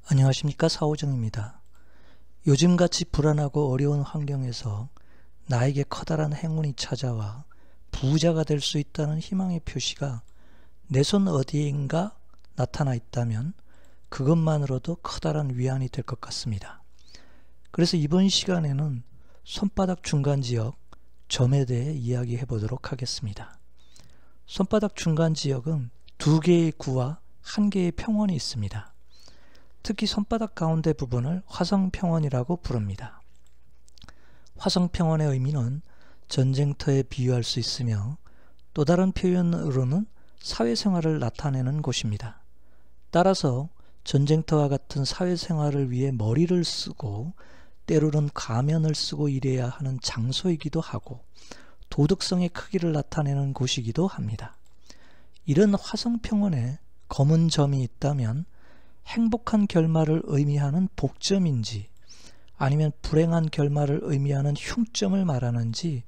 안녕하십니까, 사오정입니다. 요즘같이 불안하고 어려운 환경에서 나에게 커다란 행운이 찾아와 부자가 될 수 있다는 희망의 표시가 내 손 어디인가 나타나 있다면 그것만으로도 커다란 위안이 될 것 같습니다. 그래서 이번 시간에는 손바닥 중간지역 점에 대해 이야기해 보도록 하겠습니다. 손바닥 중간지역은 두 개의 구와 한 개의 평원이 있습니다. 특히 손바닥 가운데 부분을 화성평원이라고 부릅니다. 화성평원의 의미는 전쟁터에 비유할 수 있으며 또 다른 표현으로는 사회생활을 나타내는 곳입니다. 따라서 전쟁터와 같은 사회생활을 위해 머리를 쓰고 때로는 가면을 쓰고 일해야 하는 장소이기도 하고 도덕성의 크기를 나타내는 곳이기도 합니다. 이런 화성평원에 검은 점이 있다면 행복한 결말을 의미하는 복점인지 아니면 불행한 결말을 의미하는 흉점을 말하는지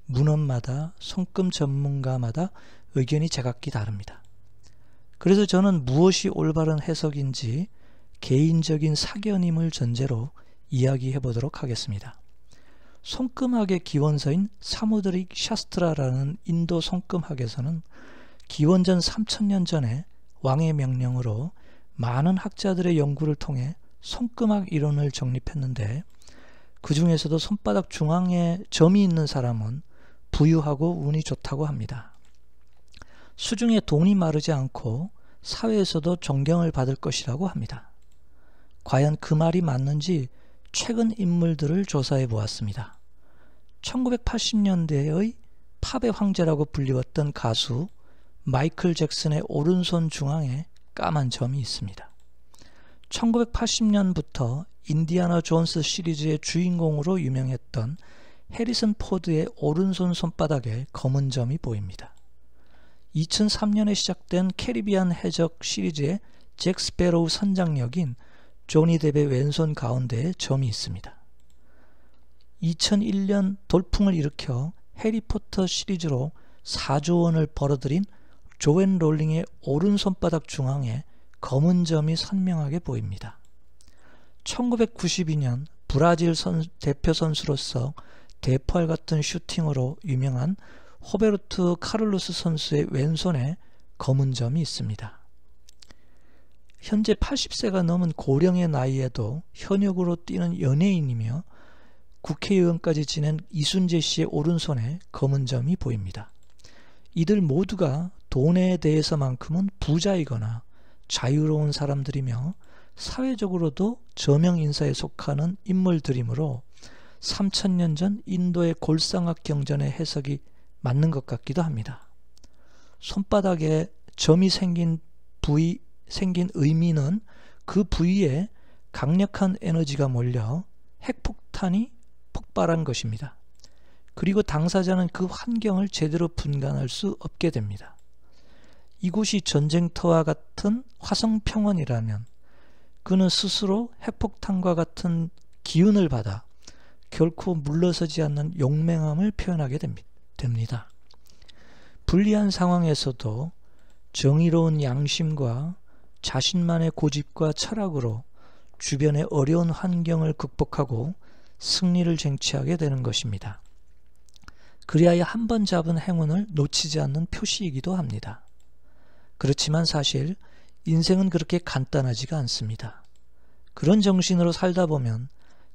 문헌마다 손금 전문가마다 의견이 제각기 다릅니다. 그래서 저는 무엇이 올바른 해석인지 개인적인 사견임을 전제로 이야기해 보도록 하겠습니다. 손금학의 기원서인 사무드릭 샤스트라라는 인도 손금학에서는 기원전 3000년 전에 왕의 명령으로 많은 학자들의 연구를 통해 손금학 이론을 정립했는데 그 중에서도 손바닥 중앙에 점이 있는 사람은 부유하고 운이 좋다고 합니다. 수중에 돈이 마르지 않고 사회에서도 존경을 받을 것이라고 합니다. 과연 그 말이 맞는지 최근 인물들을 조사해 보았습니다. 1980년대의 팝의 황제라고 불리웠던 가수 마이클 잭슨의 오른손 중앙에 까만 점이 있습니다. 1980년부터 인디아나 존스 시리즈의 주인공으로 유명했던 해리슨 포드의 오른손 손바닥에 검은 점이 보입니다. 2003년에 시작된 캐리비안 해적 시리즈의 잭 스패로우 선장역인 조니 뎁의 왼손 가운데에 점이 있습니다. 2001년 돌풍을 일으켜 해리포터 시리즈로 4조 원을 벌어들인 조앤 롤링의 오른손바닥 중앙에 검은 점이 선명하게 보입니다. 1992년 브라질 대표 선수로서 대포알 같은 슈팅으로 유명한 호베르투 카를로스 선수의 왼손에 검은 점이 있습니다. 현재 80세가 넘은 고령의 나이에도 현역으로 뛰는 연예인이며 국회의원까지 지낸 이순재 씨의 오른손에 검은 점이 보입니다. 이들 모두가 돈에 대해서만큼은 부자이거나 자유로운 사람들이며 사회적으로도 저명 인사에 속하는 인물들이므로 3000년 전 인도의 골상학 경전의 해석이 맞는 것 같기도 합니다. 손바닥에 점이 생긴 의미는 그 부위에 강력한 에너지가 몰려 핵폭탄이 폭발한 것입니다. 그리고 당사자는 그 환경을 제대로 분간할 수 없게 됩니다. 이곳이 전쟁터와 같은 화성평원이라면 그는 스스로 핵폭탄과 같은 기운을 받아 결코 물러서지 않는 용맹함을 표현하게 됩니다. 불리한 상황에서도 정의로운 양심과 자신만의 고집과 철학으로 주변의 어려운 환경을 극복하고 승리를 쟁취하게 되는 것입니다. 그리하여 한 번 잡은 행운을 놓치지 않는 표시이기도 합니다. 그렇지만 사실 인생은 그렇게 간단하지가 않습니다. 그런 정신으로 살다 보면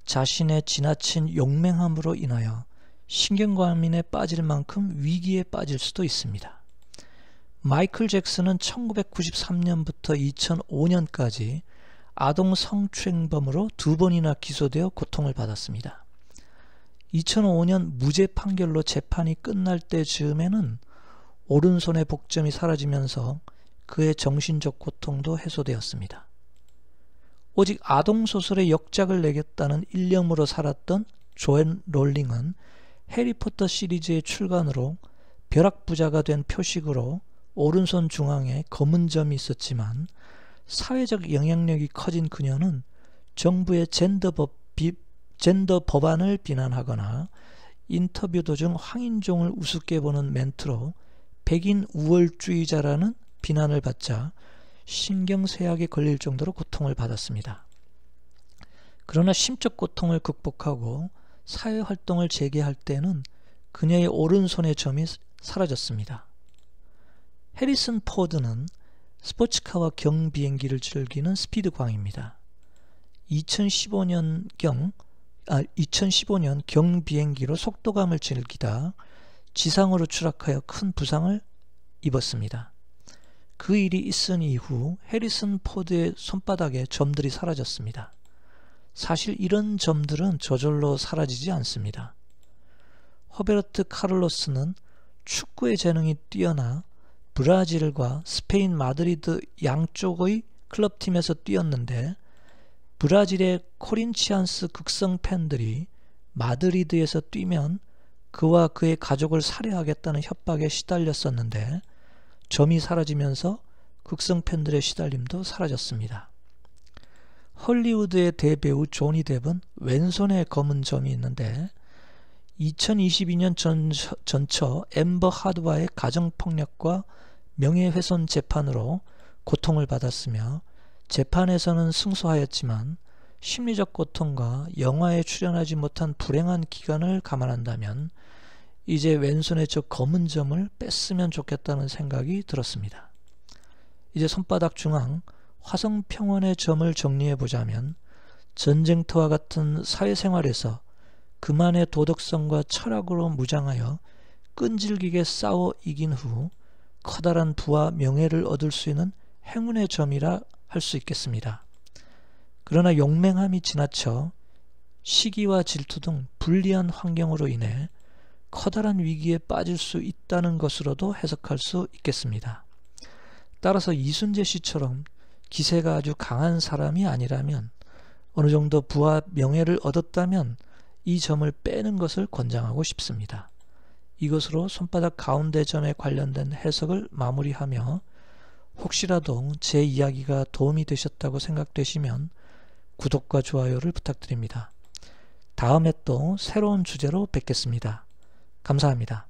자신의 지나친 용맹함으로 인하여 신경과민에 빠질 만큼 위기에 빠질 수도 있습니다. 마이클 잭슨은 1993년부터 2005년까지 아동 성추행범으로 2번이나 기소되어 고통을 받았습니다. 2005년 무죄 판결로 재판이 끝날 때쯤에는 오른손의 복점이 사라지면서 그의 정신적 고통도 해소되었습니다. 오직 아동소설의 역작을 내겠다는 일념으로 살았던 조앤 롤링은 해리포터 시리즈의 출간으로 벼락부자가 된 표식으로 오른손 중앙에 검은 점이 있었지만 사회적 영향력이 커진 그녀는 정부의 젠더 법안을 비난하거나 인터뷰 도중 황인종을 우습게 보는 멘트로 백인 우월주의자라는 비난을 받자 신경쇠약에 걸릴 정도로 고통을 받았습니다. 그러나 심적 고통을 극복하고 사회활동을 재개할 때는 그녀의 오른손의 점이 사라졌습니다. 해리슨 포드는 스포츠카와 경비행기를 즐기는 스피드광입니다. 2015년 경비행기로 속도감을 즐기다 지상으로 추락하여 큰 부상을 입었습니다. 그 일이 있은 이후 해리슨 포드의 손바닥에 점들이 사라졌습니다. 사실 이런 점들은 저절로 사라지지 않습니다. 호베르트 카를로스는 축구의 재능이 뛰어나 브라질과 스페인 마드리드 양쪽의 클럽팀에서 뛰었는데 브라질의 코린치안스 극성 팬들이 마드리드에서 뛰면 그와 그의 가족을 살해하겠다는 협박에 시달렸었는데 점이 사라지면서 극성 팬들의 시달림도 사라졌습니다. 헐리우드의 대배우 조니 뎁은 왼손에 검은 점이 있는데 2022년 전처 앰버 하드와의 가정폭력과 명예훼손 재판으로 고통을 받았으며 재판에서는 승소하였지만 심리적 고통과 영화에 출연하지 못한 불행한 기간을 감안한다면 이제 왼손에 저 검은 점을 뺐으면 좋겠다는 생각이 들었습니다. 이제 손바닥 중앙 화성평원의 점을 정리해보자면 전쟁터와 같은 사회생활에서 그만의 도덕성과 철학으로 무장하여 끈질기게 싸워 이긴 후 커다란 부와 명예를 얻을 수 있는 행운의 점이라 할 수 있겠습니다. 그러나 용맹함이 지나쳐 시기와 질투 등 불리한 환경으로 인해 커다란 위기에 빠질 수 있다는 것으로도 해석할 수 있겠습니다. 따라서 이순재 씨처럼 기세가 아주 강한 사람이 아니라면 어느 정도 부와 명예를 얻었다면 이 점을 빼는 것을 권장하고 싶습니다. 이것으로 손바닥 가운데 점에 관련된 해석을 마무리하며 혹시라도 제 이야기가 도움이 되셨다고 생각되시면 구독과 좋아요를 부탁드립니다. 다음에 또 새로운 주제로 뵙겠습니다. 감사합니다.